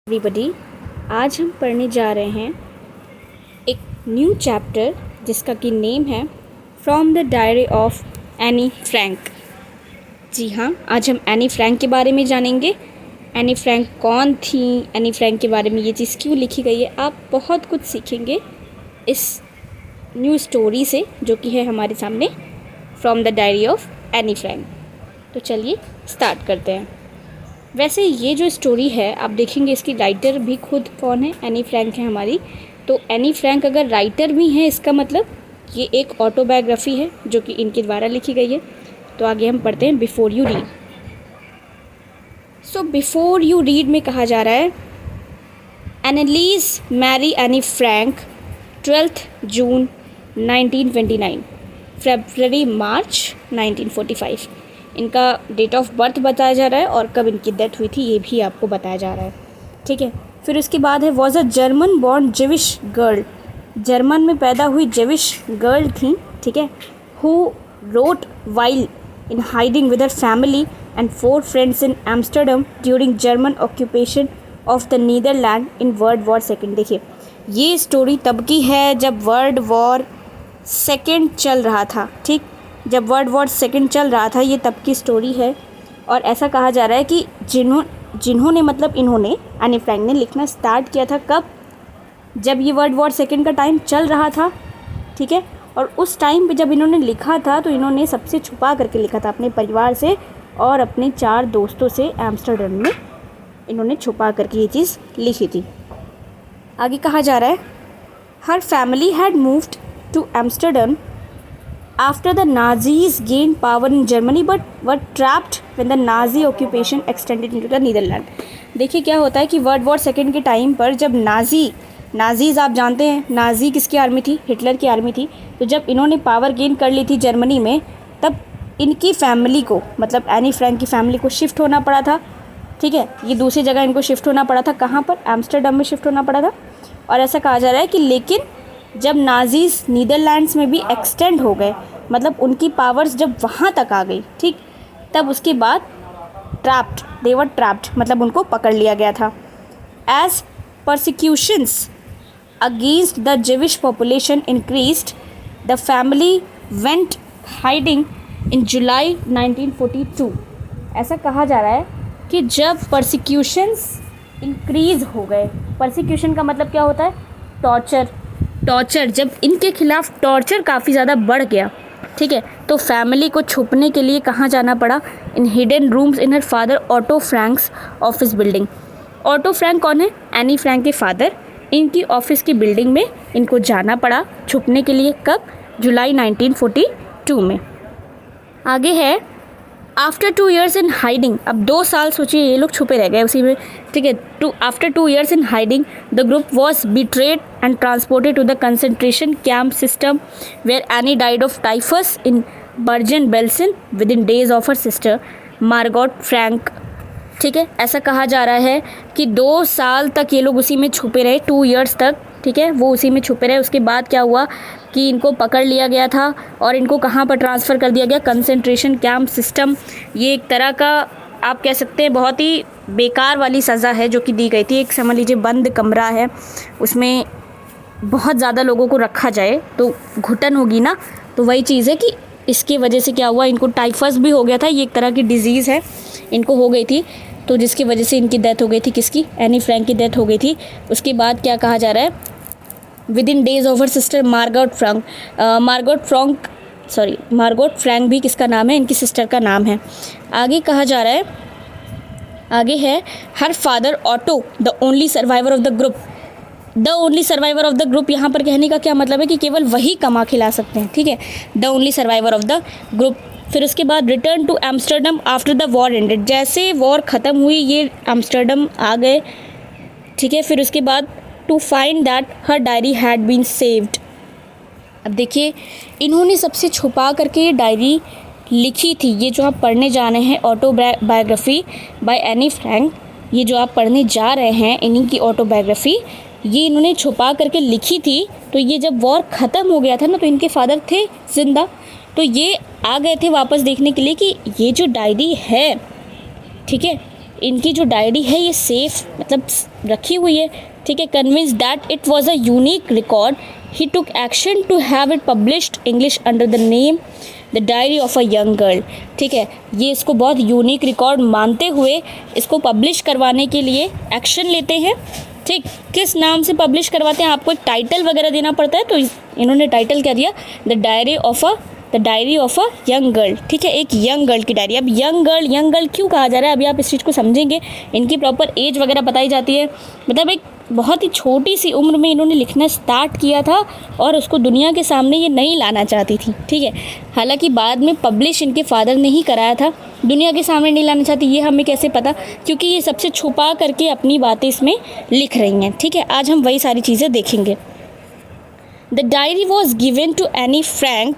Everybody, आज हम पढ़ने जा रहे हैं एक न्यू चैप्टर जिसका कि नेम है from the diary of Anne Frank. जी हाँ, आज हम एनी फ्रैंक के बारे में जानेंगे। एनी फ्रैंक कौन थी, एनी फ्रैंक के बारे में ये चीज़ क्यों लिखी गई है। आप बहुत कुछ सीखेंगे इस न्यू स्टोरी से जो कि है हमारे सामने from the diary of Anne Frank. तो चलिए स्टार्ट करते हैं। वैसे ये जो स्टोरी है आप देखेंगे इसकी राइटर भी खुद कौन है, एनी फ्रैंक है हमारी। तो एनी फ्रैंक अगर राइटर भी हैं इसका मतलब ये एक ऑटोबायोग्राफी है जो कि इनके द्वारा लिखी गई है। तो आगे हम पढ़ते हैं before you read. So before you read में कहा जा रहा है एनालीज मैरी एनी फ्रैंक 12 जून 1929 फरवरी मार्च 1945। इनका डेट ऑफ बर्थ बताया जा रहा है और कब इनकी डेथ हुई थी ये भी आपको बताया जा रहा है। ठीक है, फिर उसके बाद है was a German born Jewish girl. German में पैदा हुई जेविश गर्ल थी, ठीक है, who wrote while in hiding with her family and 4 friends in Amsterdam during German occupation of the Netherland in World War second. देखिए ये story तब की है जब वर्ल्ड वॉर सेकेंड चल रहा था। ठीक, जब वर्ल्ड वॉर सेकेंड चल रहा था ये तब की स्टोरी है। और ऐसा कहा जा रहा है कि जिन्होंने मतलब इन्होंने एनी फ्रैंक ने लिखना स्टार्ट किया था कब, जब ये वर्ल्ड वॉर सेकेंड का टाइम चल रहा था। ठीक है, और उस टाइम पे जब इन्होंने लिखा था तो इन्होंने सबसे छुपा करके लिखा था, अपने परिवार से और अपने 4 दोस्तों से एम्स्टर्डम में इन्होंने छुपा करके ये चीज़ लिखी थी। आगे कहा जा रहा है हर family had moved to Amsterdam after the Nazis gained power in Germany but were trapped when the Nazi occupation extended into the Netherlands। देखिए क्या होता है कि वर्ल्ड वॉर सेकेंड के टाइम पर जब नाजीज़ आप जानते हैं नाजी किसकी आर्मी थी, हिटलर की आर्मी थी। तो जब इन्होंने पावर गेन कर ली थी जर्मनी में तब इनकी फैमिली को मतलब एनी फ्रैंक की फैमिली को शिफ्ट होना पड़ा था। ठीक है, ये दूसरी जगह इनको शिफ्ट होना पड़ा था। कहाँ पर? एम्स्टर्डम में शिफ्ट होना पड़ा था। और ऐसा कहा जा रहा है कि लेकिन जब नाजीज़ नीदरलैंड्स में भी एक्सटेंड हो गए मतलब उनकी पावर्स जब वहाँ तक आ गई, ठीक, तब उसके बाद देवर ट्रैप्ड मतलब उनको पकड़ लिया गया था। As persecutions against the Jewish population increased the family went hiding in July 1942। ऐसा कहा जा रहा है कि जब परसिक्यूशंस इंक्रीज़ हो गए, परसिक्यूशन का मतलब क्या होता है? टॉर्चर, जब इनके खिलाफ टॉर्चर काफ़ी ज़्यादा बढ़ गया, ठीक है, तो फैमिली को छुपने के लिए कहाँ जाना पड़ा? In hidden rooms in her father Otto Frank's office building. Otto Frank कौन है? एनी फ्रैंक के फादर। इनकी ऑफिस की बिल्डिंग में इनको जाना पड़ा छुपने के लिए। कब? जुलाई 1942 में। आगे है आफ्टर 2 years इन हाइडिंग। अब 2 साल सोचिए ये लोग छुपे रह गए उसी में, ठीक है। After 2 years in hiding the group was betrayed and transported to the concentration camp system where Anne died of typhus in Bergen Belsen within days of her sister Margot Frank. ठीक है, ऐसा कहा जा रहा है कि 2 साल तक ये लोग उसी में छुपे रहे, 2 years तक, ठीक है, वो उसी में छुपे रहे। उसके बाद क्या हुआ कि इनको पकड़ लिया गया था और इनको कहाँ पर ट्रांसफ़र कर दिया गया? Concentration camp system. ये एक तरह का आप कह सकते हैं बहुत ही बेकार वाली सज़ा है जो कि दी गई थी। एक समझ लीजिए बंद कमरा है, उसमें बहुत ज़्यादा लोगों को रखा जाए तो घुटन होगी ना, तो वही चीज़ है कि इसकी वजह से क्या हुआ, इनको टाइफस भी हो गया था। ये एक तरह की डिज़ीज़ है, इनको हो गई थी, तो जिसकी वजह से इनकी डेथ हो गई थी। किसकी? एनी फ्रैंक की डेथ हो गई थी। उसके बाद क्या कहा जा रहा है? With in days of her sister Margot Frank भी किसका नाम है? इनकी सिस्टर का नाम है। आगे कहा जा रहा है, आगे है हर father auto the only survivor of the group. The only survivor of the group यहाँ पर कहने का क्या मतलब है कि केवल वही कमा खिला सकते हैं, ठीक है, the only survivor of the group. फिर उसके बाद return to Amsterdam after the war ended. जैसे वॉर ख़त्म हुई ये एम्स्टर्डम आ गए, ठीक है। फिर उसके बाद to find that her diary had been saved. अब देखिए इन्होंने सबसे छुपा करके ये डायरी लिखी थी। ये जो आप पढ़ने जा रहे हैं ऑटोबायोग्राफी बाय एनी फ्रैंक, ये जो आप पढ़ने जा रहे हैं इन्हीं की ऑटोबायोग्राफी, ये इन्होंने छुपा करके लिखी थी। तो ये जब वॉर ख़त्म हो गया था ना तो इनके फादर थे जिंदा, तो ये आ गए थे वापस देखने के लिए कि ये जो डायरी है, ठीक है, इनकी जो डायरी है ये सेफ मतलब रखी हुई है, ठीक है। Convince that it was a unique record he took action to have it published English under the name the diary of a young girl, ठीक है। ये इसको बहुत यूनिक रिकॉर्ड मानते हुए इसको पब्लिश करवाने के लिए एक्शन लेते हैं, ठीक। किस नाम से पब्लिश करवाते हैं, आपको एक टाइटल वगैरह देना पड़ता है, तो इन्होंने टाइटल क्या दिया, the diary of a young girl, ठीक है। एक यंग गर्ल की डायरी। अब यंग गर्ल क्यों कहा जा रहा है, अभी आप इस चीज़ को समझेंगे। इनकी प्रॉपर एज वगैरह बताई जाती है, मतलब एक बहुत ही छोटी सी उम्र में इन्होंने लिखना स्टार्ट किया था और उसको दुनिया के सामने ये नहीं लाना चाहती थी, ठीक है। हालांकि बाद में पब्लिश इनके फादर ने ही कराया था, दुनिया के सामने नहीं लाना चाहती, ये हमें कैसे पता, क्योंकि ये सबसे छुपा करके अपनी बातें इसमें लिख रही हैं, ठीक है। आज हम वही सारी चीज़ें देखेंगे। The diary was given to Anne Frank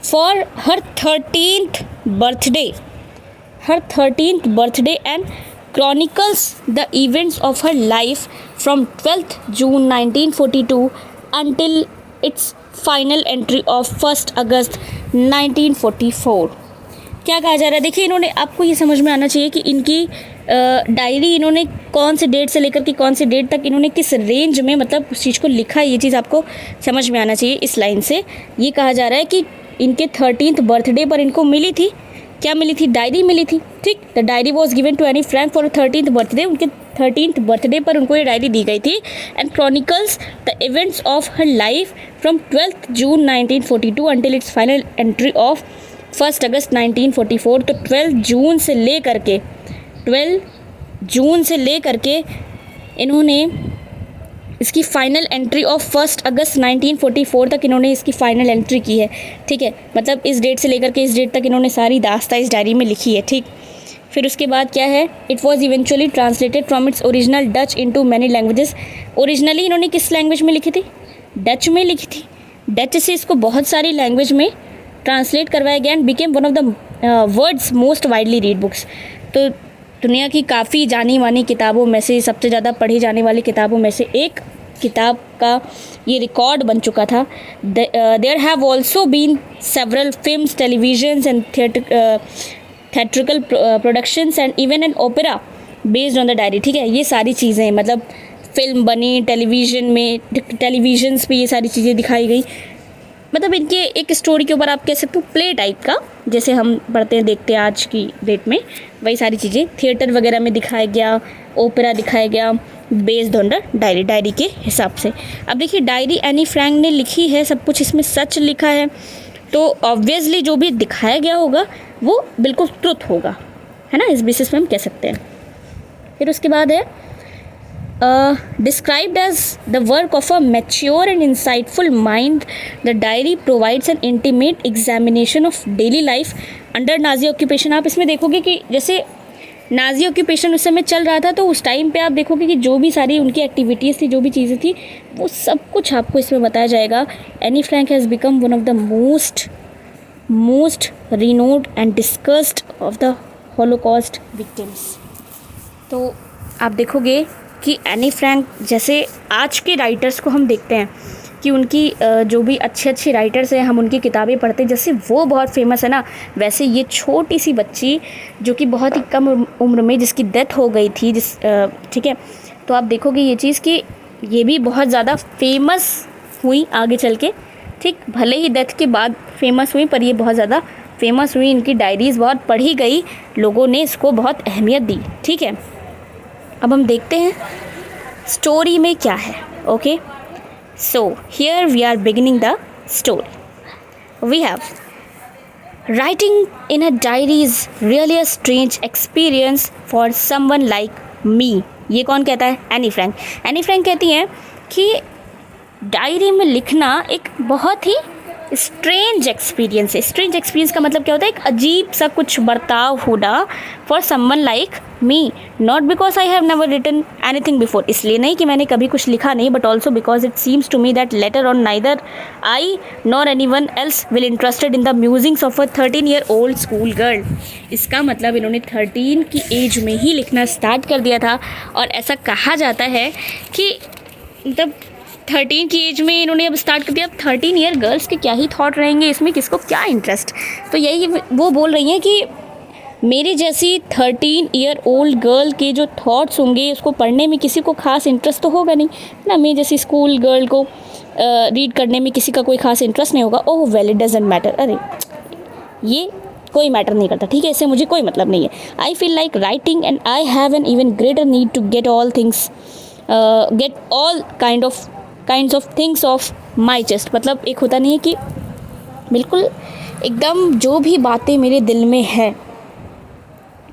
for her 13th birthday and chronicles the events of her life from 12th June 1942 until its final entry of 1st August 1944। क्या कहा जा रहा है, देखिए इन्होंने, आपको ये समझ में आना चाहिए कि इनकी डायरी इन्होंने कौन से डेट से लेकर के कौन से डेट तक इन्होंने किस रेंज में मतलब उस चीज़ को लिखा है, ये चीज़ आपको समझ में आना चाहिए। इस लाइन से ये कहा जा रहा है कि इनके 13th बर्थडे पर इनको मिली थी, क्या मिली थी, डायरी मिली थी, ठीक। The diary was given to Anne Frank for 13th birthday, उनके 13th बर्थडे पर उनको ये डायरी दी गई थी। And chronicles the events of her life from 12th June 1942 until it's final entry of 1st अगस्त 1944। तो 12 जून से ले करके इन्होंने इसकी फ़ाइनल एंट्री ऑफ 1st अगस्त 1944 तक इन्होंने इसकी फ़ाइनल एंट्री की है, ठीक है। मतलब इस डेट से लेकर के इस डेट तक इन्होंने सारी दास्तां इस डायरी में लिखी है, ठीक। फिर उसके बाद क्या है, it was eventually translated from its original Dutch into many languages. Originally इन्होंने किस लैंग्वेज में लिखी थी, डच में लिखी थी, डच से इसको बहुत सारी लैंग्वेज में ट्रांसलेट करवाया गया and became one of the world's most widely read books. तो दुनिया की काफ़ी जानी मानी किताबों में से, सबसे ज़्यादा पढ़ी जाने वाली किताबों में से एक किताब का ये रिकॉर्ड बन चुका था। There have also been several films, televisions and theatrical productions and even an opera based on the diary, ठीक है। ये सारी चीज़ें मतलब फिल्म बनी, टेलीविजन्स पे ये सारी चीज़ें दिखाई गई, मतलब इनके एक स्टोरी के ऊपर आप कह सकते हो प्ले टाइप का, जैसे हम पढ़ते हैं देखते हैं आज की डेट में, वही सारी चीज़ें थिएटर वगैरह में दिखाया गया, ओपेरा दिखाया गया बेस्ड ऑन द डायरी के हिसाब से। अब देखिए डायरी एनी फ्रैंक ने लिखी है, सब कुछ इसमें सच लिखा है, तो ऑब्वियसली जो भी दिखाया गया होगा वो बिल्कुल ट्रुथ होगा, है ना, इस बेसिस पे हम कह सकते हैं। फिर उसके बाद है described as the work of a mature and insightful mind, the diary provides an intimate examination of daily life under Nazi occupation। आप इसमें देखोगे कि जैसे नाजी ऑक्यूपेशन उस समय चल रहा था, तो उस टाइम पे आप देखोगे कि जो भी सारी उनकी एक्टिविटीज़ थी, जो भी चीज़ें थी, वो सब कुछ आपको इसमें बताया जाएगा। Anne Frank has become one of the most renowned and discussed of the Holocaust victims. तो आप देखोगे कि एनी फ्रैंक जैसे आज के राइटर्स को हम देखते हैं कि उनकी जो भी अच्छे राइटर्स हैं, हम उनकी किताबें पढ़ते हैं, जैसे वो बहुत फेमस है ना, वैसे ये छोटी सी बच्ची जो कि बहुत ही कम उम्र में जिसकी डेथ हो गई थी, ठीक है, तो आप देखोगे ये चीज़ कि ये भी बहुत ज़्यादा फेमस हुई आगे चल के, ठीक। भले ही डेथ के बाद फेमस हुई, पर ये बहुत ज़्यादा फेमस हुई, इनकी डायरीज़ बहुत पढ़ी गई, लोगों ने इसको बहुत अहमियत दी, ठीक है। अब हम देखते हैं स्टोरी में क्या है, okay. So here we are beginning the story. We have writing in a diary is really a strange experience for someone like me. ये कौन कहता है? Anne Frank. एनी फ्रैंक कहती हैं कि डायरी में लिखना एक बहुत ही स्ट्रेंज एक्सपीरियंस है। स्ट्रेंज एक्सपीरियंस का मतलब क्या होता है? एक अजीब सा कुछ बर्ताव होना for someone like me, not because I have never written anything before, इसलिए नहीं कि मैंने कभी कुछ लिखा नहीं, but also because it seems to me that later on neither I nor anyone else will interested in the musings of a 13-year-old schoolgirl. इसका मतलब इन्होंने 13 की एज में ही लिखना स्टार्ट कर दिया था, और ऐसा कहा जाता है कि मतलब 13 की एज में इन्होंने अब स्टार्ट कर दिया। अब 13-year गर्ल्स के क्या ही थॉट रहेंगे इसमें, किसको क्या इंटरेस्ट। तो यही वो बोल रही हैं कि मेरी जैसी 13 ईयर ओल्ड गर्ल के जो थॉट्स होंगे उसको पढ़ने में किसी को खास इंटरेस्ट तो होगा नहीं ना। मेरी जैसी स्कूल गर्ल को रीड करने में किसी का कोई खास इंटरेस्ट नहीं होगा। ओह वेल, इट डजेंट मैटर। अरे ये कोई मैटर नहीं करता, ठीक है, इससे मुझे कोई मतलब नहीं है। I feel like writing and I have an even greater need to get all kinds of things off my chest. मतलब एक होता नहीं है कि बिल्कुल एकदम जो भी बातें मेरे दिल में है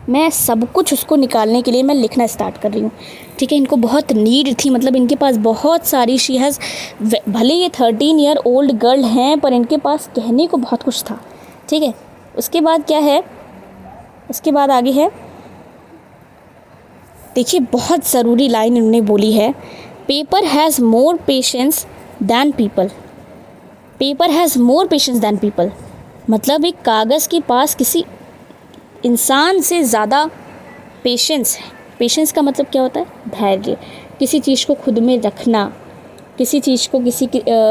मैं सब कुछ उसको निकालने के लिए मैं लिखना स्टार्ट कर रही हूँ, ठीक है। इनको बहुत नीड थी, मतलब इनके पास बहुत सारी शी हैज़, भले ये 13 ईयर ओल्ड गर्ल हैं पर इनके पास कहने को बहुत कुछ था, ठीक है। उसके बाद क्या है, उसके बाद आगे है, देखिए बहुत ज़रूरी लाइन इन्होंने बोली है, paper has more patience than people. Paper has more patience than people मतलब एक कागज़ के पास किसी इंसान से ज़्यादा पेशेंस है। पेशेंस का मतलब क्या होता है, धैर्य, किसी चीज़ को खुद में रखना, किसी चीज़ को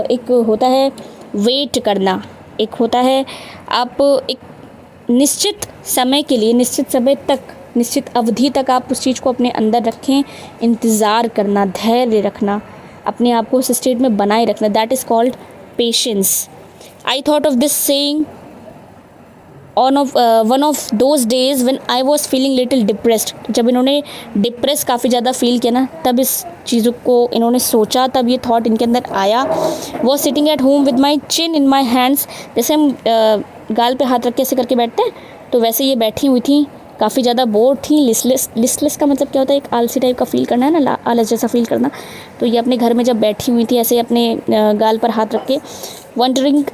एक होता है वेट करना, एक होता है आप एक निश्चित समय के लिए, निश्चित समय तक, निश्चित अवधि तक आप उस चीज़ को अपने अंदर रखें, इंतज़ार करना, धैर्य रखना, अपने आप को उस स्टेट में बनाए रखना, that is called patience. I thought of this saying one of those days when I was feeling little depressed. जब इन्होंने डिप्रेस काफ़ी ज़्यादा फील किया ना, तब इस चीज़ों को इन्होंने सोचा, तब ये थॉट इनके अंदर आया। Was sitting at home with my chin in my hands, जैसे हम गाल पे हाथ रख के ऐसे करके बैठते हैं, तो वैसे ये बैठी हुई थी, काफ़ी ज़्यादा बोर्ड थी, लिस्टलेस का मतलब क्या होता है, एक आलसी टाइप का फील करना है ना, आलस जैसा फील करना। तो ये अपने घर में जब बैठी हुई थी ऐसे अपने गाल पर हाथ रख के, wondering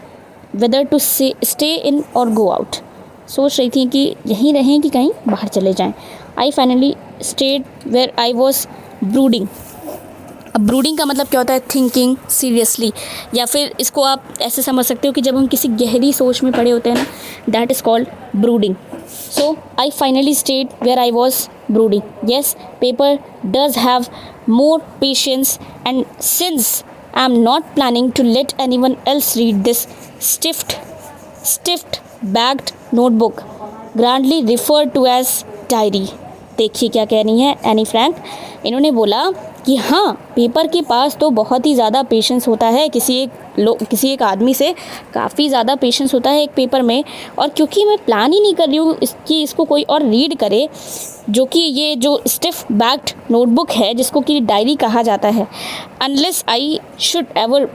whether to stay in or go out, सोच रही थी कि यहीं रहें कि कहीं बाहर चले जाएं। I finally stayed where I was brooding. अब ब्रूडिंग का मतलब क्या होता है, थिंकिंग सीरियसली, या फिर इसको आप ऐसे समझ सकते हो कि जब हम किसी गहरी सोच में पड़े होते हैं ना, that is called brooding. So I finally stayed where I was brooding. Yes, paper does have more patience and since I am not planning to let anyone else read this stiff backed notebook grandly refer to as diary. देखिए क्या कह रही हैं Anne Frank. इन्होंने बोला कि हाँ, paper के पास तो बहुत ही ज़्यादा पेशेंस होता है, किसी एक आदमी से काफ़ी ज़्यादा पेशेंस होता है एक पेपर में, और क्योंकि मैं प्लान ही नहीं कर रही हूँ इसको कोई और रीड करे, जो कि ये जो स्टिफ बैग्ड नोटबुक है जिसको कि डायरी कहा जाता है, unless I should ever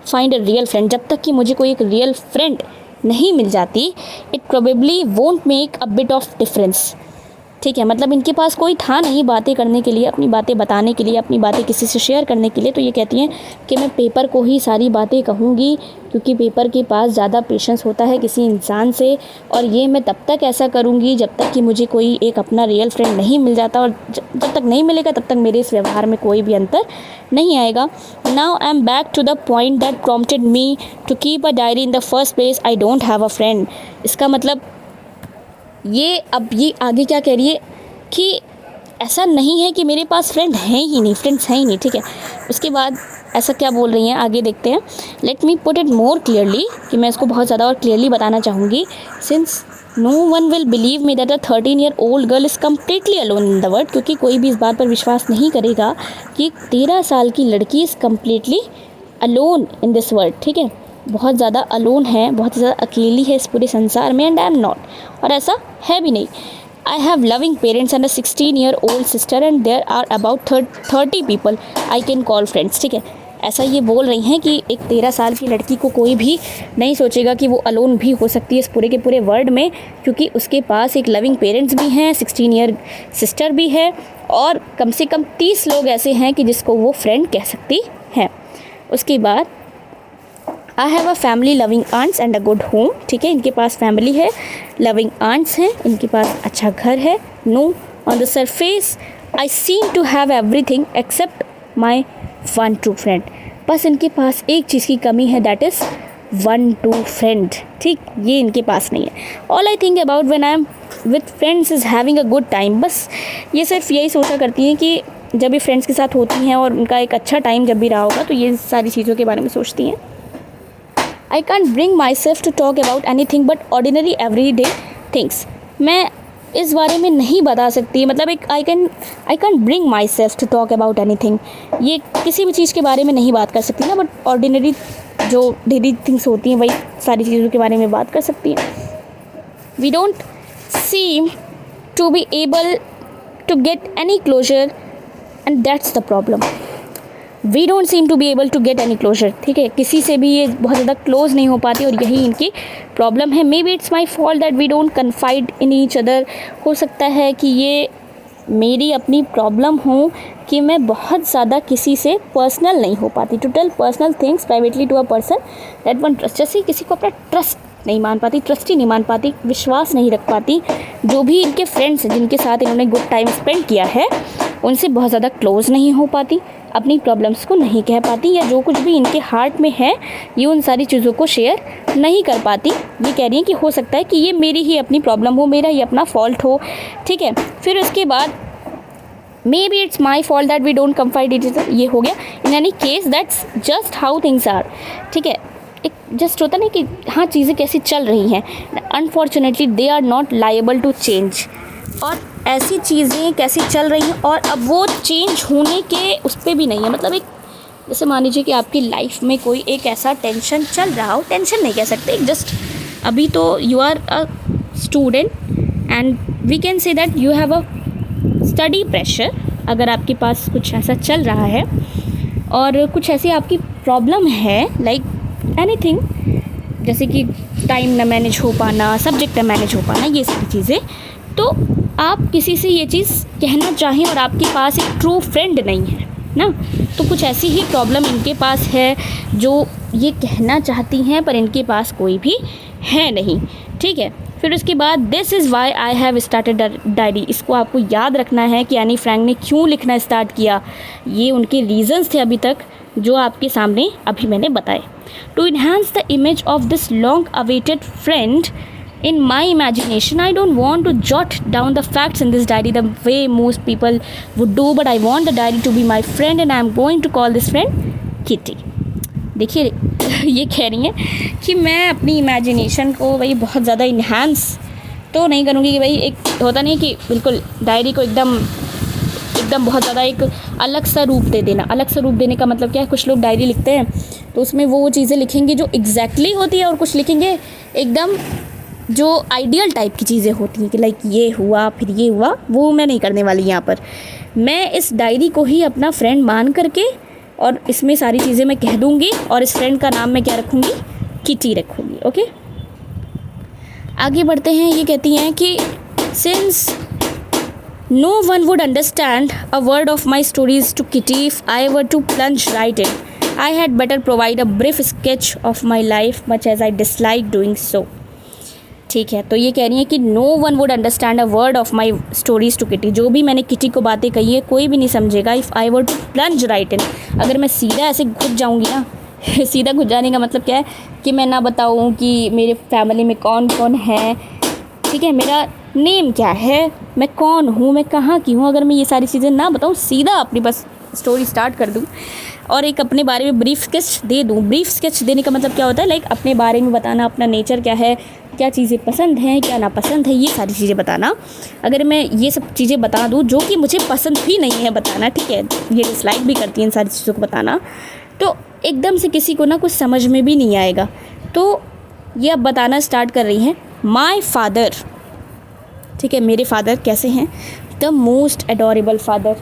find a real friend, जब तक कि मुझे कोई एक रियल फ्रेंड नहीं मिल जाती, it probably won't make a bit of difference. ठीक है, मतलब इनके पास कोई था नहीं बातें करने के लिए, अपनी बातें बताने के लिए, अपनी बातें किसी से शेयर करने के लिए, तो ये कहती हैं कि मैं पेपर को ही सारी बातें कहूँगी, क्योंकि पेपर के पास ज़्यादा पेशेंस होता है किसी इंसान से, और ये मैं तब तक ऐसा करूँगी जब तक कि मुझे कोई एक अपना रियल फ्रेंड नहीं मिल जाता, और जब तक नहीं मिलेगा तब तक मेरे इस व्यवहार में कोई भी अंतर नहीं आएगा। Now I am back to the point that prompted me to keep a diary in the first place, I don't have a friend. इसका मतलब ये आगे क्या कह रही है कि ऐसा नहीं है कि मेरे पास फ्रेंड्स हैं ही नहीं, ठीक है। उसके बाद ऐसा क्या बोल रही हैं आगे देखते हैं। Let me put it more clearly, कि मैं इसको बहुत ज़्यादा और क्लियरली बताना चाहूँगी। Since no one will believe me that a 13 year old girl is completely alone in the world, क्योंकि कोई भी इस बात पर विश्वास नहीं करेगा कि 13 साल की लड़की is completely alone in this world, ठीक है। बहुत ज़्यादा अलोन है, बहुत ज़्यादा अकेली है इस पूरे संसार में, एंड आई एम नॉट, और ऐसा है भी नहीं। I have loving parents and a 16 year old sister, and there are about 30 people I can call friends, ठीक है। ऐसा ये बोल रही हैं कि एक 13 साल की लड़की को कोई भी नहीं सोचेगा कि वो अलोन भी हो सकती है इस पूरे के पूरे वर्ल्ड में, क्योंकि उसके पास एक लविंग पेरेंट्स भी हैं, 16 ईयर सिस्टर भी है, और कम से कम 30 लोग ऐसे हैं कि जिसको वो फ्रेंड कह सकती हैं। उसके बाद I have a family, loving aunts and a good home, ठीक है। इनके पास फैमिली है, लविंग आंट्स हैं, इनके पास अच्छा घर है। No, on the surface I seem to have everything except my one true friend. बस इनके पास एक चीज़ की कमी है, that is one true friend, ठीक, ये इनके पास नहीं है। All I think about when I am with friends is having a good time. बस ये सिर्फ यही सोचा करती हैं कि जब भी फ्रेंड्स के साथ होती हैं और उनका एक अच्छा टाइम जब भी रहा होगा, तो ये सारी चीज़ों के बारे में सोचती हैं। I can't bring myself to talk about anything but ordinary everyday things. मैं इस बारे में नहीं बता सकती, मतलब एक I can bring myself to talk about anything. ये किसी भी चीज़ के बारे में नहीं बात कर सकती ना, बट ऑर्डिनरी जो डेली थिंग्स होती हैं वही सारी चीज़ों के बारे में बात कर सकती हैं। We don't seem to be able to get any closer and that's the problem. We don't seem to be able to get any closer, ठीक है, किसी से भी ये बहुत ज़्यादा क्लोज नहीं हो पाती और यही इनकी प्रॉब्लम है। May be it's my fault that we don't confide in each other. हो सकता है कि ये मेरी अपनी प्रॉब्लम हो कि मैं बहुत ज़्यादा किसी से पर्सनल नहीं हो पाती, to tell personal things privately to a person that one trust. जैसे किसी को अपना ट्रस्ट नहीं मान पाती, ट्रस्ट ही नहीं मान पाती, विश्वास नहीं रख पाती। जो भी इनके फ्रेंड्स हैं जिनके साथ इन्होंने गुड टाइम स्पेंड किया है उनसे बहुत ज़्यादा क्लोज नहीं हो पाती, अपनी प्रॉब्लम्स को नहीं कह पाती, या जो कुछ भी इनके हार्ट में है ये उन सारी चीज़ों को शेयर नहीं कर पाती। ये कह रही हैं कि हो सकता है कि ये मेरी ही अपनी प्रॉब्लम हो, मेरा ही अपना फॉल्ट हो, ठीक है। फिर उसके बाद may B it's my fault that we don't confide it, ये हो गया। In any case that's just how things are, ठीक है। एक जस्ट होता नहीं कि हाँ चीज़ें कैसी चल रही हैं, unfortunately they are not liable to change. और ऐसी चीज़ें कैसी चल रही हैं और अब वो चेंज होने के उस पर भी नहीं है। मतलब एक जैसे मान लीजिए कि आपकी लाइफ में कोई एक ऐसा टेंशन चल रहा हो, टेंशन नहीं कह सकते, जस्ट अभी तो you are a student and we can say that you have a study pressure. अगर आपके पास कुछ ऐसा चल रहा है और कुछ ऐसी आपकी प्रॉब्लम है, लाइक एनीथिंग, जैसे कि टाइम ना मैनेज हो पाना, सब्जेक्ट ना मैनेज हो पाना, ये सारी चीज़ें, तो आप किसी से ये चीज़ कहना चाहें और आपके पास एक ट्रू फ्रेंड नहीं है ना, तो कुछ ऐसी ही प्रॉब्लम इनके पास है जो ये कहना चाहती हैं पर इनके पास कोई भी है नहीं, ठीक है। फिर उसके बाद this is why I have started diary. इसको आपको याद रखना है कि एनी फ्रैंक ने क्यों लिखना स्टार्ट किया, ये उनके रीज़न्स थे अभी तक जो आपके सामने अभी मैंने बताए। To enhance the image of this long awaited friend in my imagination, I don't want to jot down the facts in this diary the way most people would do, but I want the diary to be my friend and I am going to call this friend Kitty। देखिए ये कह रही हैं कि मैं अपनी imagination को भाई बहुत ज़्यादा इन्हांस तो नहीं करूँगी कि भाई एक होता नहीं कि बिल्कुल डायरी को एकदम बहुत ज़्यादा एक अलग सा रूप दे देना। अलग सा रूप देने का मतलब क्या है, कुछ लोग डायरी लिखते हैं तो उसमें वो चीज़ें लिखेंगे जो एग्जैक्टली होती है और कुछ लिखेंगे एकदम जो आइडियल टाइप की चीज़ें होती हैं कि लाइक ये हुआ फिर ये हुआ, वो मैं नहीं करने वाली यहाँ पर। मैं इस डायरी को ही अपना फ्रेंड मान करके और इसमें सारी चीज़ें मैं कह दूँगी और इस फ्रेंड का नाम मैं क्या रखूँगी, किटी रखूँगी, ओके। आगे बढ़ते हैं। ये कहती हैं कि since no one would understand a word of my stories to Kitty if I were to plunge right in, I had better provide a brief sketch of my life much as I dislike doing so. ठीक है, तो ये कह रही है कि no one would understand a word of my stories to Kitty. जो भी मैंने किटी को बातें कही है कोई भी नहीं समझेगा if I were to plunge right in. अगर मैं सीधा ऐसे घुस जाऊँगी ना सीधा घुस जाने का मतलब क्या है कि मैं ना बताऊँ कि मेरे फैमिली में कौन कौन है, ठीक है, मेरा नेम क्या है, मैं कौन हूँ, मैं कहाँ की हूँ, अगर मैं ये सारी चीज़ें ना बताऊँ, सीधा अपनी बस स्टोरी स्टार्ट कर दूँ और एक अपने बारे में ब्रीफ स्केच दे दूँ। ब्रीफ स्केच देने का मतलब क्या होता है, लाइक अपने बारे में बताना, अपना नेचर क्या है, क्या चीज़ें पसंद हैं, क्या नापसंद है, ये सारी चीज़ें बताना। अगर मैं ये सब चीज़ें बता दूँ जो कि मुझे पसंद भी नहीं है बताना, ठीक है, ये डिसलाइक भी करती हैं इन सारी चीज़ों को बताना, तो एकदम से किसी को ना कुछ समझ में भी नहीं आएगा। तो ये अब बताना स्टार्ट कर रही हैं। माई फादर, ठीक है, मेरे फादर कैसे हैं, द मोस्ट एडोरेबल फादर,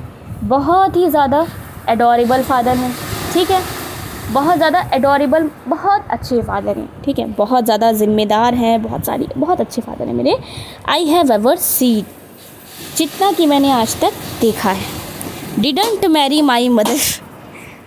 बहुत ही ज़्यादा एडोरेबल फादर हैं, ठीक है, बहुत ज़्यादा एडोरेबल, बहुत अच्छे फादर हैं, ठीक है, बहुत ज़्यादा ज़िम्मेदार हैं, बहुत अच्छे फादर हैं मेरे। आई हैव एवर सीन, जितना कि मैंने आज तक देखा है। डिडंट मैरी माई मदर,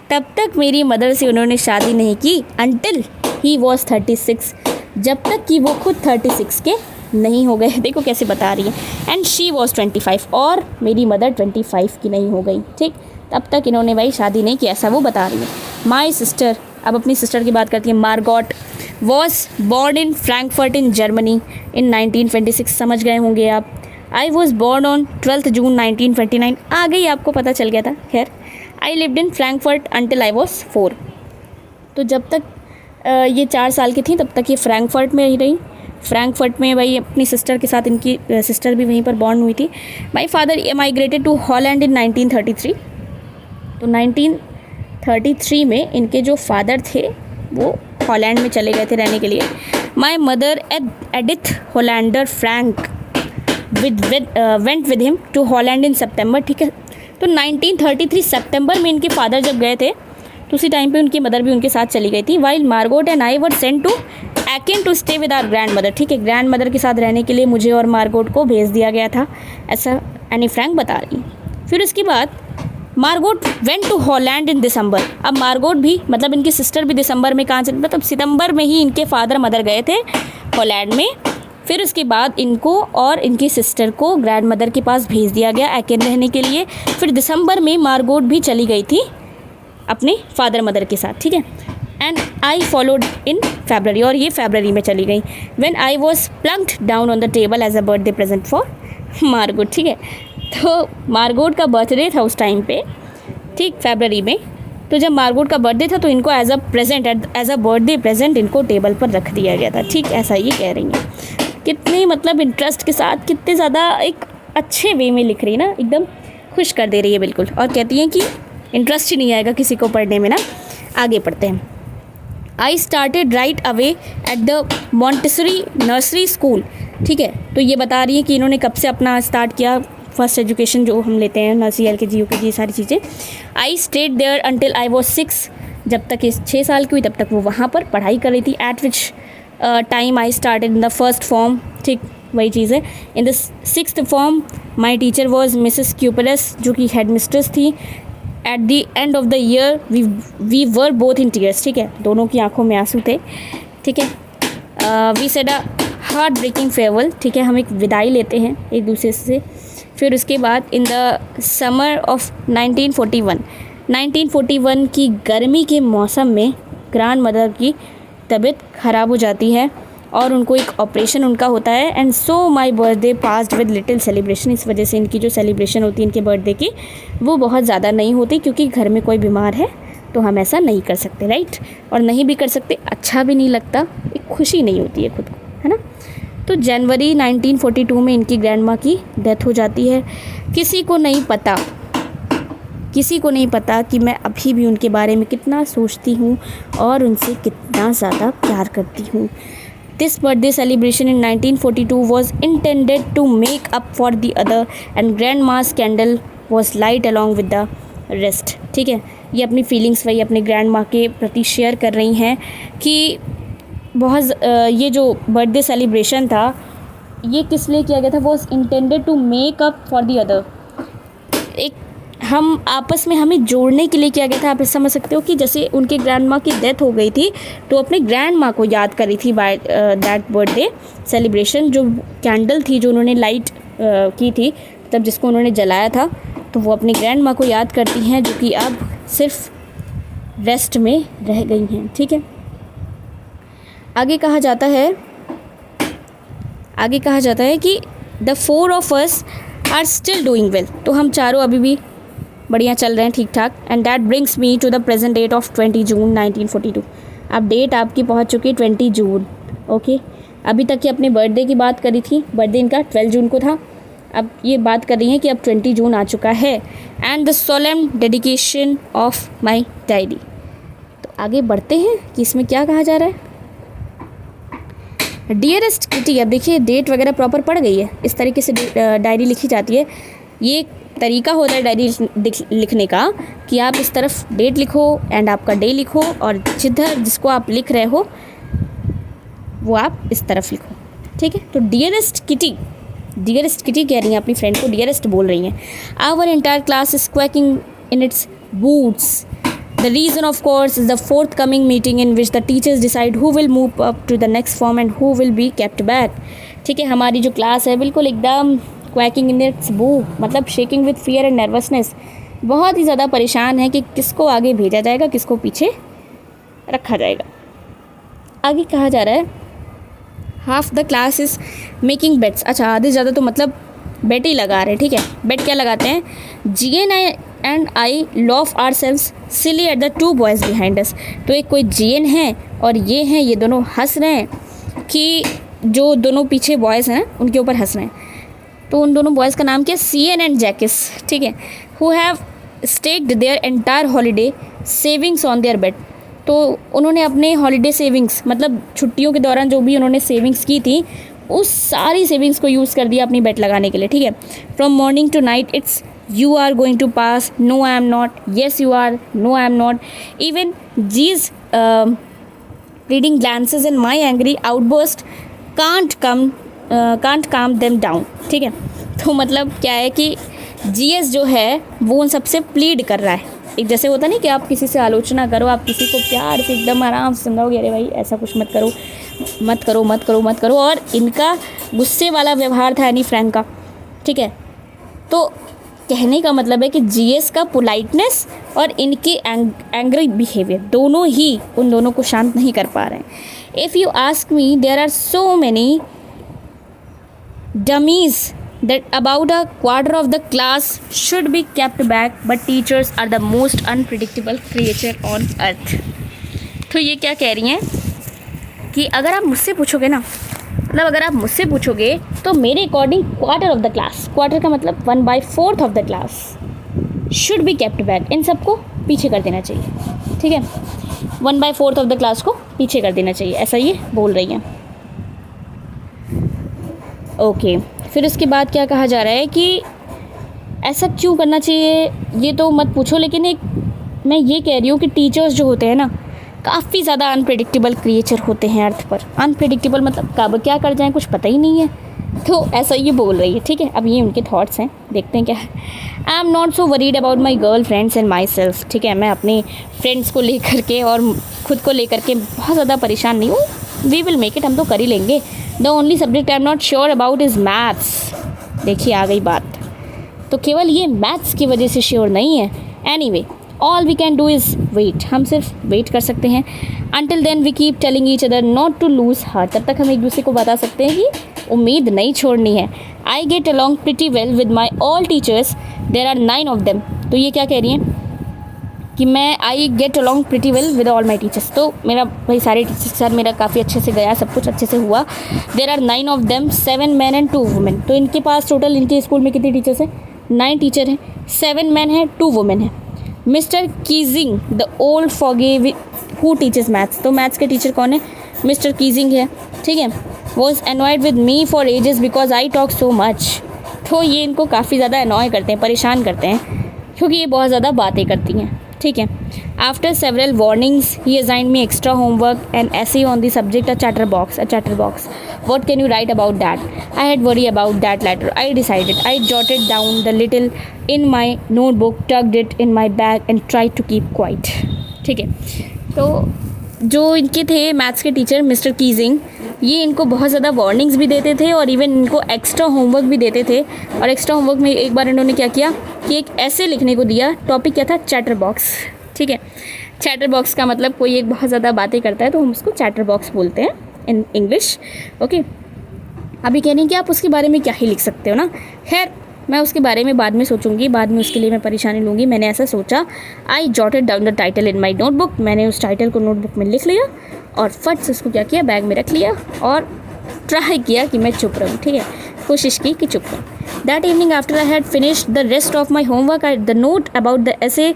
तब तक मेरी मदर से उन्होंने शादी नहीं की। अनटिल ही वॉज 36, जब तक कि वो खुद 36 के नहीं हो गए। देखो कैसे बता रही है। एंड शी वॉज 25, और मेरी मदर 25 की नहीं हो गई, ठीक, तब तक इन्होंने भाई शादी नहीं की, ऐसा वो बता रही है। माई सिस्टर, अब अपनी सिस्टर की बात करती है। Margot was born in Frankfurt in Germany in 1926, समझ गए होंगे आप। I was born on 12 June 1929, आ गई, आपको पता चल गया था। खैर, I lived in Frankfurt until I was 4, तो जब तक ये 4 साल की थी तब तक ये फ्रैंकफर्ट में ही रही। फ्रैंकफर्ट में भाई अपनी सिस्टर के साथ, इनकी सिस्टर भी वहीं पर बॉर्न हुई थी। My father migrated to Holland in 1933। तो 1933 में इनके जो फादर थे वो हॉलैंड में चले गए थे रहने के लिए। My mother Edith Hollander Frank went with him to Holland in September. ठीक है, तो 1933 सितंबर में इनके फादर जब गए थे तो उसी टाइम पे उनकी मदर भी उनके साथ चली गई थी। While Margot and I were sent to Aachen to stay with our grandmother. ठीक है, ग्रैंड मदर के साथ रहने के लिए मुझे और मार्गोट को भेज दिया गया था, ऐसा एनी फ्रैंक बता रही। फिर उसके बाद मार्गोट वेंट टू हॉलैंड इन दिसंबर। अब मार्गोट भी मतलब इनकी सिस्टर भी दिसंबर में कहाँ चली, मतलब सितंबर में ही इनके फादर मदर गए थे हॉलैंड में। फिर उसके बाद इनको और इनकी सिस्टर को ग्रैंड मदर के पास भेज दिया गया एकिन रहने के लिए। फिर दिसंबर में मार्गोट भी चली गई थी अपने फादर मदर के साथ। ठीक है, and I followed in February, और ये फेबररी में चली गई। When I was plunked down on the table as a birthday present for Margot. ठीक है, तो मार्गोट का बर्थडे था उस टाइम पे, ठीक फेबररी में। तो जब मार्गोट का बर्थडे था तो इनको एज अ बर्थडे प्रेजेंट इनको टेबल पर रख दिया गया था। ठीक, ऐसा ये कह रही हैं। कितने मतलब इंटरेस्ट के साथ, कितने ज़्यादा एक अच्छे वे में लिख रही है ना, एकदम खुश कर दे रही है बिल्कुल। और कहती हैं कि इंटरेस्ट ही नहीं आएगा किसी को पढ़ने में ना। आगे पढ़ते हैं। I started right away at the Montessori nursery school. ठीक है, तो ये बता रही है कि इन्होंने कब से अपना स्टार्ट किया फर्स्ट एजुकेशन जो हम लेते हैं नर्सरी, LKG, UKG, ये सारी चीज़ें। I stayed there until I was 6। जब तक ये 6 साल की हुई तब तक वो वहाँ पर पढ़ाई कर रही थी। At which time I started in the first form. ठीक, वही चीज़ है। In the 6th form my teacher was Mrs Kuperus, जो कि हेड मिस्ट्रेस थी। At the end of the year we were both in tears. ठीक है, दोनों की आंखों में आंसू थे। ठीक है, we said a heartbreaking farewell. ठीक है, हम एक विदाई लेते हैं एक दूसरे से। फिर उसके बाद इन द समर ऑफ 1941 की गर्मी के मौसम में ग्रैंड मदर की तबीयत ख़राब हो जाती है और उनको एक ऑपरेशन उनका होता है। And so my birthday passed with little celebration. इस वजह से इनकी जो सेलिब्रेशन होती है इनके बर्थडे की वो बहुत ज़्यादा नहीं होती, क्योंकि घर में कोई बीमार है तो हम ऐसा नहीं कर सकते, राइट। और नहीं भी कर सकते, अच्छा भी नहीं लगता, एक खुशी नहीं होती है खुद को, है ना। तो जनवरी 1942 में इनकी ग्रैंड माँ की डेथ हो जाती है। किसी को नहीं पता कि मैं अभी भी उनके बारे में कितना सोचती हूँ और उनसे कितना ज़्यादा प्यार करती हूँ। This birthday celebration in 1942 was intended to make up for the other and grandma's candle was light along with the rest. ठीक है, ये अपनी फीलिंग्स वही अपने ग्रैंड माँ के प्रति शेयर कर रही हैं कि बहुत ये जो बर्थडे सेलिब्रेशन था ये किस लिए किया गया था, was intended to make up for the other. एक हम आपस में हमें जोड़ने के लिए किया गया था। आप समझ सकते हो कि जैसे उनके ग्रैंड माँ की डेथ हो गई थी तो अपने ग्रैंड माँ को याद करी थी बाय दैट बर्थडे सेलिब्रेशन। जो कैंडल थी जो उन्होंने लाइट की थी तब, जिसको उन्होंने जलाया था, तो वो अपनी ग्रैंड माँ को याद करती हैं जो कि अब सिर्फ रेस्ट में रह गई हैं। ठीक है, आगे कहा जाता है कि the 4 of us are still doing well. तो हम चारों अभी भी बढ़िया चल रहे हैं, ठीक ठाक। And that brings me to the present date of 20 June 1942। अब डेट आपकी पहुंच चुकी है 20 जून। ओके, अभी तक ये अपने बर्थडे की बात करी थी, बर्थडे इनका 12 जून को था। अब ये बात कर रही हैं कि अब 20 जून आ चुका है। And the solemn dedication of my diary. तो आगे बढ़ते हैं कि इसमें क्या कहा जा रहा है। डियरेस्ट किटी, अब देखिए डेट वगैरह प्रॉपर पड़ गई है। इस तरीके से डायरी लिखी जाती है। ये एक तरीका होता है डायरी लिखने का कि आप इस तरफ डेट लिखो एंड आपका डे लिखो, और जिधर जिसको आप लिख रहे हो वो आप इस तरफ लिखो। ठीक है, तो डियरेस्ट किटी कह रही हैं अपनी फ्रेंड को, डियरेस्ट बोल रही हैं। Our entire class is quaking in its boots. The reason, of course, is the forthcoming meeting in which the teachers decide who will move up to the next form and who will be kept back. ठीक है, हमारी जो class है बिल्कुल एकदम quaking in it's boot, मतलब shaking with fear and nervousness, बहुत ही ज़्यादा परेशान है कि किसको आगे भेजा जाएगा, किसको पीछे रखा जाएगा। आगे कहा जा रहा है half the class is making bets. अच्छा, आधे से ज़्यादा तो मतलब बेट ही लगा रहे हैं। ठीक है, बेट क्या लगाते हैं, GN and I laugh ourselves silly at the 2 boys behind us. तो एक कोई GN है और ये हैं, ये दोनों हंस रहे हैं कि जो दोनों पीछे बॉयज़ हैं उनके ऊपर हंस रहे हैं। तो उन दोनों बॉयज़ का नाम क्या है, सियन एंड जैकिस, ठीक है। Who have stacked their entire holiday savings on their bed. तो उन्होंने अपने हॉलीडे सेविंग्स, मतलब छुट्टियों के दौरान जो भी उन्होंने सेविंग्स की थी, उस सारी सेविंग्स को यूज़ कर दिया अपनी बेट लगाने के लिए, ठीक है। From morning to night it's you are going to pass, no I am not, yes you are, no I am not, even G's reading glances in my angry outburst can't calm them down, ठीक है। तो मतलब क्या है कि GS जो है वो उन सबसे प्लीड कर रहा है। एक जैसे होता नहीं कि आप किसी से आलोचना करो, आप किसी को प्यार से एकदम आराम से समझाओगे, अरे भाई ऐसा कुछ मत करो, मत करो, मत करो, मत करो। और इनका गुस्से वाला व्यवहार था एनी फ्रैंक का, ठीक है। तो कहने का मतलब है कि जीएस का पोलाइटनेस और इनकी एंग्री बिहेवियर दोनों ही उन दोनों को शांत नहीं कर पा रहे हैं। If you ask me, there are so many dummies that about a quarter of the class should be kept back, but teachers are the most unpredictable creature on earth। तो ये क्या कह रही हैं कि अगर आप मुझसे पूछोगे ना, मतलब अगर आप मुझसे पूछोगे तो मेरे according quarter of the class, quarter का मतलब 1/4 of the class should be kept back, इन सबको पीछे कर देना चाहिए, ठीक है। 1/4 ऑफ द क्लास को पीछे कर देना चाहिए, ऐसा ये बोल रही हैं। ओके फिर उसके बाद क्या कहा जा रहा है कि ऐसा क्यों करना चाहिए ये तो मत पूछो, लेकिन एक मैं ये कह रही हूँ कि टीचर्स जो होते हैं ना, काफ़ी ज़्यादा अनप्रेडिक्टेबल क्रिएचर होते हैं अर्थ पर। अनप्रेडिक्टेबल मतलब कब क्या कर जाएं कुछ पता ही नहीं है, तो ऐसा ये बोल रही है, ठीक है। अब ये उनके थॉट्स हैं, देखते हैं क्या है। आई am not so worried about my girl friends and my self, ठीक है। मैं अपने फ्रेंड्स को लेकर के और ख़ुद को लेकर के बहुत ज़्यादा परेशान नहीं हूँ। वी विल मेक इट, हम तो कर ही लेंगे। The only subject I am not sure about is maths. देखिए आ गई बात, तो केवल ये मैथ्स की वजह से श्योर नहीं है। Anyway all we can do is wait, हम सिर्फ वेट कर सकते हैं। Until then we keep telling each other not to lose heart, तब तक हम एक दूसरे को बता सकते हैं कि उम्मीद नहीं छोड़नी है। I get along pretty well with my all teachers, there are 9 of them. तो ये क्या कह रही हैं कि मैं I get along pretty well with all my teachers, तो मेरा भाई सारे टीचर्स के साथ मेरा काफ़ी अच्छे से गया, सब कुछ अच्छे से हुआ। There are 9 of them, 7 man and 2 women. तो इनके पास टोटल इनके स्कूल में कितने टीचर्स हैं, 9 टीचर हैं, 7 मैन हैं, 2 वुमेन हैं। Mister Keesing the old fogey who teachers maths, तो मैथ्स के टीचर कौन है, मिस्टर कीजिंग है, ठीक है। Was annoyed with me for ages because I talk so much. तो ये इनको काफ़ी ज़्यादा एनॉय करते हैं, परेशान करते हैं, क्योंकि ये बहुत ज़्यादा बातें करती हैं, ठीक है। After several warnings he assigned me extra homework and essay on the subject a chatterbox. What can you write about that? I had worry about that later. I decided. I jotted down the little in my notebook, tucked it in my bag and tried to keep quiet. ठीक है। तो जो इनके थे maths के teacher mister Keesing, ये इनको बहुत ज़्यादा वार्निंग्स भी देते थे और इवन इनको एक्स्ट्रा होमवर्क भी देते थे। और एक्स्ट्रा होमवर्क में एक बार इन्होंने क्या किया कि एक ऐसे लिखने को दिया, टॉपिक क्या था, चैटर बॉक्स, ठीक है। चैटर बॉक्स का मतलब कोई एक बहुत ज़्यादा बातें करता है तो हम उसको चैटर बॉक्स बोलते हैं इन इंग्लिश, ओके। अभी कह रही कि आप उसके बारे में क्या ही लिख सकते हो ना, खैर मैं उसके बारे में बाद में सोचूंगी, बाद में उसके लिए मैं परेशानी लूँगी। मैंने ऐसा सोचा, आई jotted down the title in my notebook, मैंने उस टाइटल को नोटबुक में लिख लिया और फट से उसको क्या किया, बैग में रख लिया और ट्राई किया कि मैं चुप रहूँ, ठीक है, कोशिश की कि चुप रहूँ। That evening after I had finished the rest of my homework, I the note about the ऐसे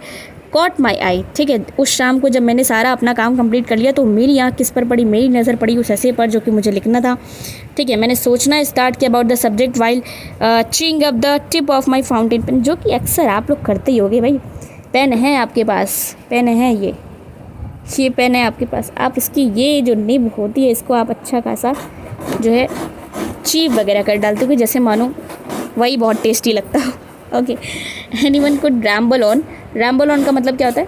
कॉट माई आई, ठीक है। उस शाम को जब मैंने सारा अपना काम कंप्लीट कर लिया तो मेरी आँख किस पर पड़ी, मेरी नज़र पड़ी उस ऐसे पर जो कि मुझे लिखना था, ठीक है। मैंने सोचना स्टार्ट किया about the subject while chewing up the tip of my fountain pen, जो कि अक्सर आप लोग करते ही होगे भाई। पेन है आपके पास, पेन है ये पेन है आपके पास, आप इसकी ये जो निब होती है इसको आप अच्छा खासा जो है चीप वगैरह कर डालते हो, जैसे मानो वही बहुत टेस्टी लगता हो, okay. Anyone could ramble on, ramble on का मतलब क्या होता है,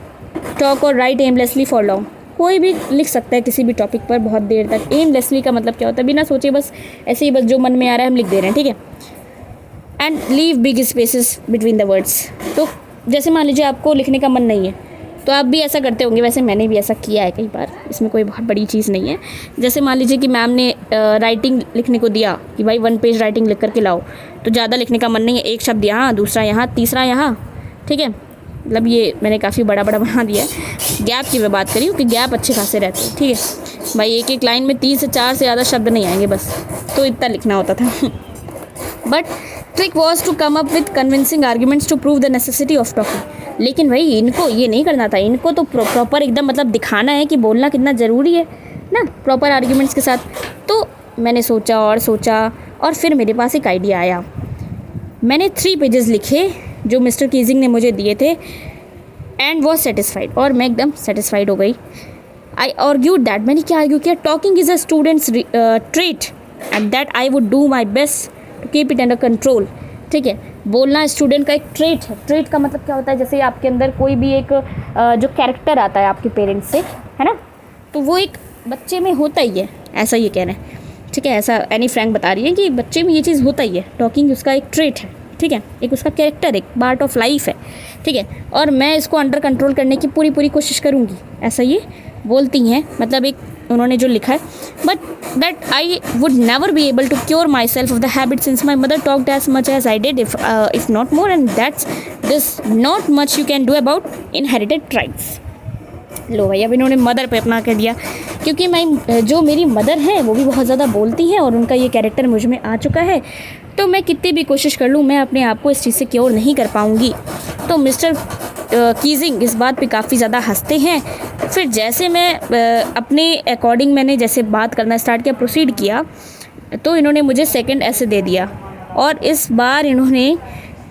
टॉक और राइट एमलेसली फॉर लॉन्ग, कोई भी लिख सकता है किसी भी टॉपिक पर बहुत देर तक। एमलेसली का मतलब क्या होता है, बिना सोचे बस ऐसे ही, बस जो मन में आ रहा है हम लिख दे रहे हैं, ठीक है। And leave big spaces between the words, तो जैसे मान लीजिए आपको लिखने का मन नहीं है तो आप भी ऐसा करते होंगे, वैसे मैंने भी ऐसा किया है कई बार, इसमें कोई बहुत बड़ी चीज़ नहीं है। जैसे मान लीजिए कि मैम ने राइटिंग लिखने को दिया कि भाई 1 पेज राइटिंग लिख करके लाओ, तो ज़्यादा लिखने का मन नहीं है, एक शब्द यहाँ, दूसरा यहाँ, तीसरा यहाँ, ठीक है। मतलब ये मैंने काफ़ी बड़ा बना दिया है। गैप की मैं बात करी हूँ कि गैप अच्छे खासे रहते हैं, ठीक है। भाई एक एक लाइन में 3 से 4 से ज़्यादा शब्द नहीं आएंगे बस, तो इतना लिखना होता था। But trick was to come up with convincing arguments to prove the necessity of talking. लेकिन भाई इनको ये नहीं करना था, इनको तो प्रॉपर एकदम मतलब दिखाना है कि बोलना कितना ज़रूरी है ना, प्रॉपर आर्ग्यूमेंट्स के साथ। तो मैंने सोचा और फिर मेरे पास एक आइडिया आया। मैंने 3 पेजेस लिखे जो मिस्टर कीजिंग ने मुझे दिए थे एंड वॉज सेटिस्फाइड, और मैं एकदम सेटिस्फाइड हो गई। आई आर्ग्यूड दैट, मैंने क्या आर्ग्यू किया, talking is a student's trait and that I would do my best to keep it under control. ठीक है, बोलना स्टूडेंट का एक ट्रेट है। ट्रेट का मतलब क्या होता है, जैसे आपके अंदर कोई भी एक जो कैरेक्टर आता है आपके पेरेंट्स से, है ना, तो वो एक बच्चे में होता ही है, ऐसा ये कह रहे हैं। ठीक है, ऐसा एनी फ्रैंक बता रही है कि बच्चे में ये चीज़ होता ही है, टॉकिंग उसका एक ट्रेट है। ठीक है, एक उसका कैरेक्टर, एक पार्ट ऑफ लाइफ है। ठीक है, और मैं इसको अंडर कंट्रोल करने की पूरी कोशिश करूँगी, ऐसा ये बोलती हैं। मतलब एक उन्होंने जो लिखा है, but that I would never be able to cure myself of the habit since my mother talked as much as I did, if not more, and that's this not much you can do about inherited tribes. लो भाई, अब इन्होंने mother पे अपना कह दिया, क्योंकि मैं जो मेरी मदर है वो भी बहुत ज़्यादा बोलती हैं और उनका ये कैरेक्टर मुझ में आ चुका है, तो मैं कितनी भी कोशिश कर लूँ मैं अपने आप को इस चीज़ से क्योर नहीं कर पाऊँगी। तो मिस्टर कीजिंग इस बात पे काफ़ी ज़्यादा हंसते हैं। फिर जैसे मैं अपने अकॉर्डिंग मैंने जैसे बात करना स्टार्ट किया, प्रोसीड किया, तो इन्होंने मुझे सेकंड ऐसे दे दिया, और इस बार इन्होंने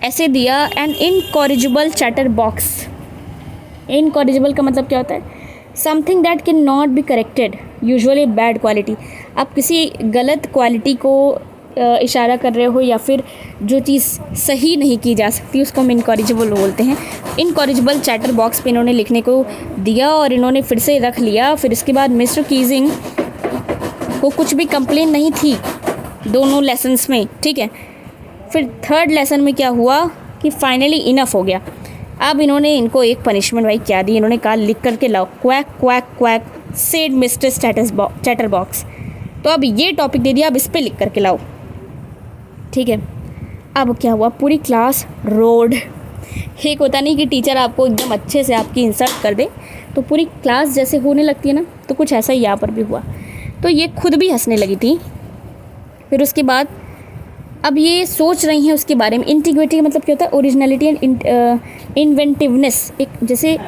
ऐसे दिया an incorrigible chatterbox. Incorrigible का मतलब क्या होता है, something that can not be corrected, usually bad quality. आप किसी गलत क्वालिटी को इशारा कर रहे हो या फिर जो चीज़ सही नहीं की जा सकती उसको हम इनकॉरिजिबल बोलते हैं। इनकॉरिजिबल चैटर बॉक्स पे इन्होंने लिखने को दिया और इन्होंने फिर से रख लिया। फिर इसके बाद मिस्टर कीजिंग को कुछ भी कंप्लेन नहीं थी दोनों लेसन्स में। ठीक है, फिर थर्ड लेसन में क्या हुआ कि फाइनली इनफ हो गया। अब इन्होंने इनको एक पनिशमेंट भाई क्या दी, इन्होंने कहा लिख करके लाओ, quack quack quack said mister chatter box. तो अब ये टॉपिक दे दिया, अब इस पर लिख करके लाओ। ठीक है, अब क्या हुआ, पूरी क्लास रोड। एक होता नहीं कि टीचर आपको एकदम अच्छे से आपकी इंसल्ट कर दे तो पूरी क्लास जैसे होने लगती है ना, तो कुछ ऐसा ही यहाँ पर भी हुआ। तो ये खुद भी हंसने लगी थी। फिर उसके बाद अब ये सोच रही हैं उसके बारे में। इंटीग्रिटी मतलब क्या होता है, ओरिजिनलिटी एंड इन्वेंटिवनेस, एक जैसे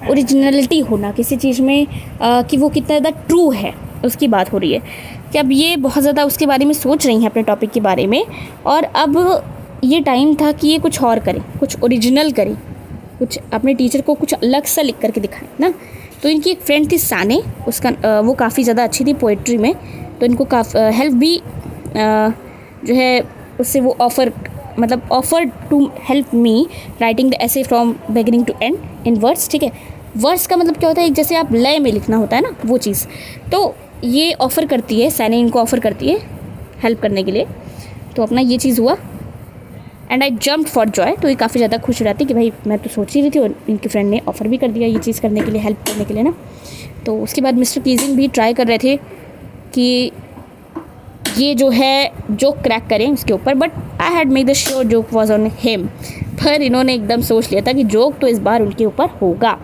ओरिजिनलिटी होना किसी चीज़ में कि वो कितना ज़्यादा ट्रू है, उसकी बात हो रही है कि अब ये बहुत ज़्यादा उसके बारे में सोच रही हैं अपने टॉपिक के बारे में। और अब ये टाइम था कि ये कुछ और करें, कुछ ओरिजिनल करें, कुछ अपने टीचर को कुछ अलग सा लिख करके दिखाएं ना। तो इनकी एक फ्रेंड थी साने, उसका वो काफ़ी ज़्यादा अच्छी थी पोइट्री में, तो इनको हेल्प भी जो है उससे वो offer to help me writing the essay from beginning to end in words. ठीक है, वर्ड्स का मतलब क्या होता है, एक जैसे आप लय में लिखना होता है ना, वो चीज़। तो ये ऑफ़र करती है, सैनी इनको ऑफ़र करती है हेल्प करने के लिए। तो अपना ये चीज़ हुआ and I jumped for Joy. तो ये काफ़ी ज़्यादा खुश हो जाती कि भाई मैं तो सोच ही रही थी और इनकी फ्रेंड ने ऑफ़र भी कर दिया ये चीज़ करने के लिए, हेल्प करने के लिए ना। तो उसके बाद मिस्टर कीजिंग भी ट्राई कर रहे थे कि ये जो है जोक क्रैक करें उसके ऊपर, but I had made the sure joke was on him. पर इन्होंने एकदम सोच लिया था कि जोक तो इस बार उनके ऊपर होगा।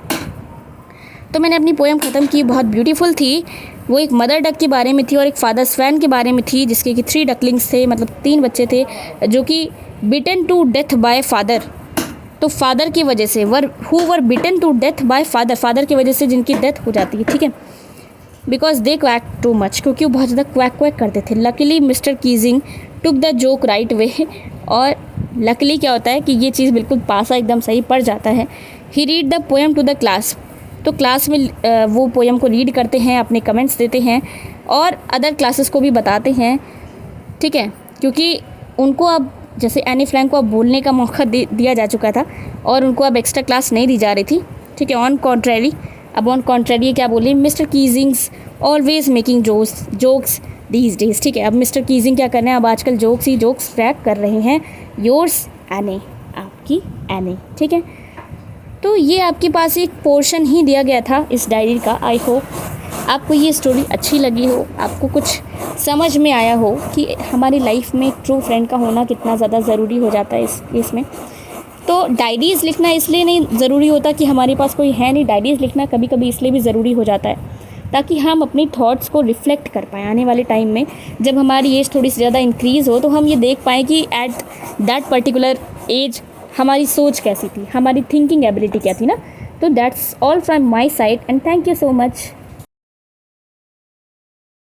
तो मैंने अपनी पोएम ख़त्म की, बहुत ब्यूटीफुल थी। वो एक मदर डक के बारे में थी और एक फादर स्वैन के बारे में थी, जिसके कि 3 डकलिंग्स थे, मतलब 3 बच्चे थे जो कि beaten to death by father. तो फादर की वजह से who were beaten to death by father की वजह से जिनकी डेथ हो जाती है। ठीक है, because they quack too much, क्योंकि वो बहुत ज़्यादा क्वैक करते थे। Luckily mister Keesing took the joke right way, और लकीली क्या होता है कि ये चीज़ बिल्कुल पासा एकदम सही पड़ जाता है। He read the poem to the class, तो क्लास में वो पोएम को रीड करते हैं, अपने कमेंट्स देते हैं और अदर क्लासेस को भी बताते हैं। ठीक है, क्योंकि उनको अब जैसे एनी फ्रैंक को अब बोलने का मौका दिया जा चुका था और उनको अब एक्स्ट्रा क्लास नहीं दी जा रही थी। ठीक है, ऑन कॉन्ट्रेरी क्या बोले, Mister Keesing's always making jokes these days. ठीक है, अब मिस्टर कीजिंग क्या कर रहे हैं, अब आजकल जोक्स क्रैक कर रहे हैं। योर्स एनी, आपकी एनी। ठीक है, तो ये आपके पास एक पोर्शन ही दिया गया था इस डायरी का। आई होप आपको ये स्टोरी अच्छी लगी हो, आपको कुछ समझ में आया हो कि हमारी लाइफ में ट्रू फ्रेंड का होना कितना ज़्यादा ज़रूरी हो जाता है इस केस में। तो डायरीज़ लिखना इसलिए नहीं ज़रूरी होता कि हमारे पास कोई है नहीं, डायरीज़ लिखना कभी कभी इसलिए भी ज़रूरी हो जाता है ताकि हम अपनी थॉट्स को रिफ्लेक्ट कर पाएँ आने वाले टाइम में। जब हमारी एज थोड़ी सी ज़्यादा इंक्रीज़ हो तो हम ये देख पाएँ कि एट दैट पर्टिकुलर एज हमारी सोच कैसी थी, हमारी थिंकिंग एबिलिटी क्या थी ना। तो that's all from my side and thank you so much.